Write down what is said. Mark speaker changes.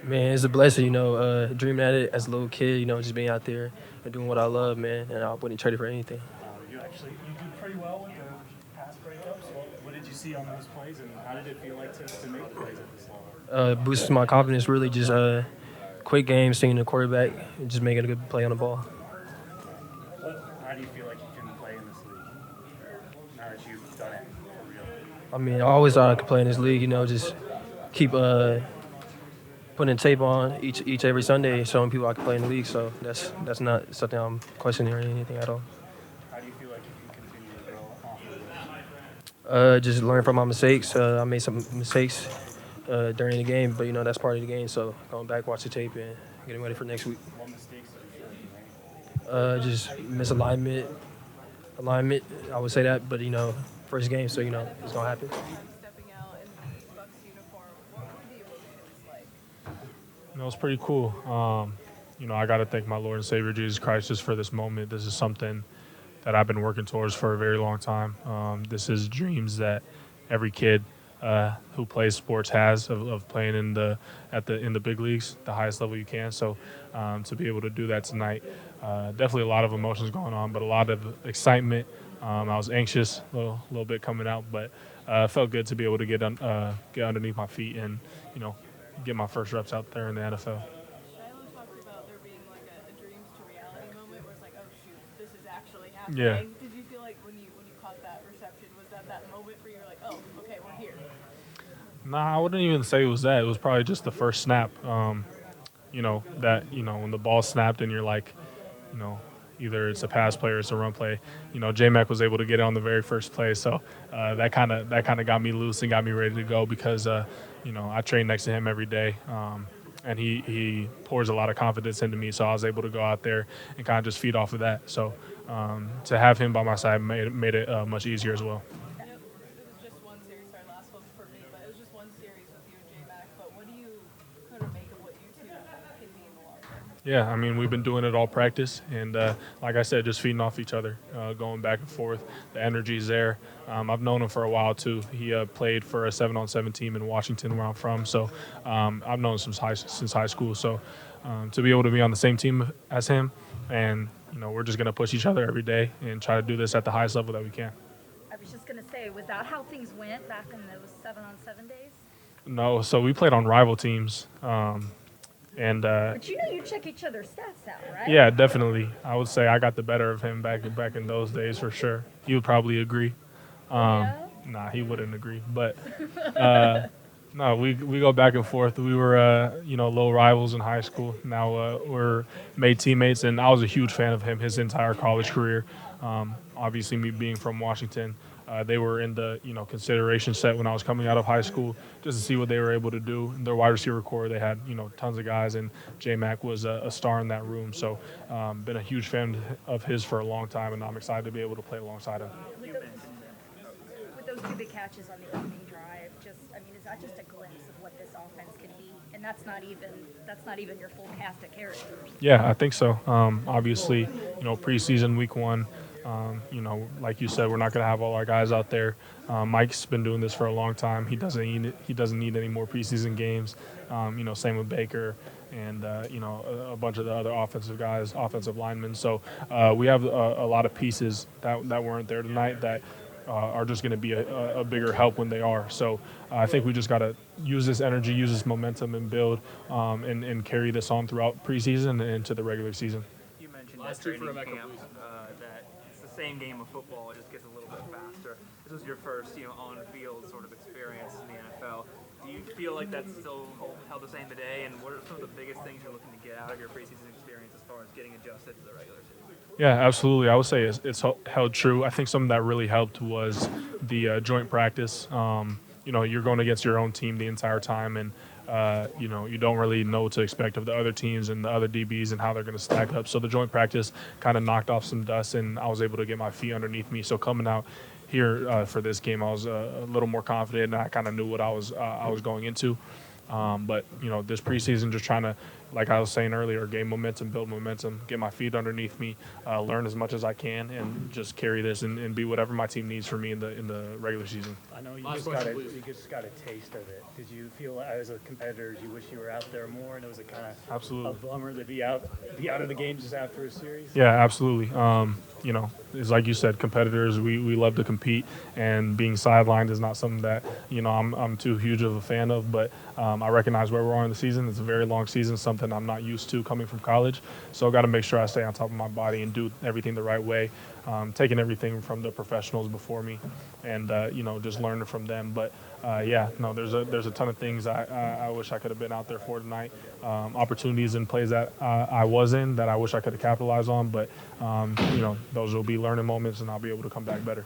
Speaker 1: Man, it's a blessing, dreaming at it as a little kid, just being out there and doing what I love, man, and I wouldn't trade it for anything.
Speaker 2: You do pretty well with the pass breakups. What did you see on those plays, and how did it feel like to make plays at this level?
Speaker 1: Boosts my confidence, really just quick game, seeing the quarterback, and just making a good play on the ball.
Speaker 2: How do you feel like you can play in this league now that you've done it for real?
Speaker 1: I mean, I always thought I could play in this league, just keep putting tape on each every Sunday, showing people I can play in the league. So that's not something I'm questioning or anything at all.
Speaker 2: How do you feel like you can continue to grow off of this?
Speaker 1: Just learn from my mistakes. I made some mistakes during the game, but that's part of the game. So going back, watch the tape, and getting ready for next week.
Speaker 2: What mistakes did you feel like you made?
Speaker 1: Just alignment. I would say that, but first game, so it's gonna happen.
Speaker 3: Stepping out in the Bucs uniform. What were the emotions like?
Speaker 4: It's pretty cool. I got to thank my Lord and Savior Jesus Christ just for this moment. This is something that I've been working towards for a very long time. This is dreams that every kid who plays sports has of playing in the big leagues, the highest level you can. So to be able to do that tonight, definitely a lot of emotions going on, but a lot of excitement. I was anxious, a little bit coming out, but it felt good to be able to get underneath my feet and get my first reps out there in the NFL.
Speaker 3: Shiloh talked about there being like a dreams to reality moment where it's like, oh shoot, this is actually happening.
Speaker 4: Yeah.
Speaker 3: Did you feel like when you caught that reception, was that moment where you were like, oh, okay, we're here?
Speaker 4: Nah, I wouldn't even say it was that. It was probably just the first snap. When the ball snapped and you're like, you know, either it's a pass play or it's a run play. J-Mac was able to get it on the very first play, so that kind of got me loose and got me ready to go because I train next to him every day. And he pours a lot of confidence into me, so I was able to go out there and kind of just feed off of that. So to have him by my side made it much easier as well.
Speaker 3: Yep, it was just one series. Sorry, last one for me, but it was just one series with you and J-Mac. But what do you kind of make of what you two can be in the long term?
Speaker 4: Yeah, I mean, we've been doing it all practice, and like I said, just feeding off each other, going back and forth. The energy's there. I've known him for a while too. He played for a 7-on-7 team in Washington, where I'm from. So I've known him since high school. So to be able to be on the same team as him, and we're just gonna push each other every day and try to do this at the highest level that we can.
Speaker 5: I was just going to say, was that how things went back in those 7-on-7 days?
Speaker 4: No, so we played on rival teams. And
Speaker 5: But you check each other's stats out, right?
Speaker 4: yeah, definitely. I would say I got the better of him back in those days for sure. He would probably agree.
Speaker 5: Yeah?
Speaker 4: Nah, he wouldn't agree. But no, we go back and forth. We were low rivals in high school. Now we're made teammates, and I was a huge fan of him his entire college career. Obviously, me being from Washington, they were in the consideration set when I was coming out of high school, just to see what they were able to do. In their wide receiver core, they had tons of guys, and J Mac was a star in that room. So, been a huge fan of his for a long time, and I'm excited to be able to play alongside him.
Speaker 5: With those two big catches on the opening drive, is that just a glimpse of what this offense can be? And that's not even your full cast of characters.
Speaker 4: Yeah, I think so. Obviously, preseason week one. Like you said, we're not going to have all our guys out there. Mike's been doing this for a long time. He doesn't need any more preseason games. Same with Baker and a bunch of the other offensive guys, offensive linemen. So we have a lot of pieces that weren't there tonight that are just going to be a bigger help when they are. So I think we just got to use this energy, use this momentum, and build and carry this on throughout preseason and into the regular season.
Speaker 6: You mentioned that training camp, that it's the same game of football, it just gets a little bit faster. This was your first, on-field sort of experience in the NFL. Do you feel like that's still held the same today? And what are some of the biggest things you're looking to get out of your preseason experience as far as getting adjusted to the regular season?
Speaker 4: Yeah, absolutely. I would say it's held true. I think something that really helped was the joint practice. You're going against your own team the entire time, and you don't really know what to expect of the other teams and the other DBs and how they're going to stack up. So the joint practice kind of knocked off some dust, and I was able to get my feet underneath me. So coming out here for this game, I was a little more confident, and I kind of knew what I was going into. But this preseason, just trying to, like I was saying earlier, gain momentum, build momentum, get my feet underneath me, learn as much as I can, and just carry this and be whatever my team needs from me in the regular season.
Speaker 2: I know you just got a taste of it. Did you feel as a competitor, you wish you were out there more, and it was a kind of
Speaker 4: Absolutely.
Speaker 2: a bummer to be out of the game just after a series?
Speaker 4: Yeah, absolutely. It's like you said, competitors, we love to compete, and being sidelined is not something that I'm too huge of a fan of. But I recognize where we are in the season. It's a very long season, something I'm not used to coming from college. So I've got to make sure I stay on top of my body and do everything the right way, taking everything from the professionals before me, and just learning from them. But there's a ton of things I wish I could have been out there for tonight. Opportunities and plays that I was in that I wish I could have capitalized on. But those will be learning moments, and I'll be able to come back better.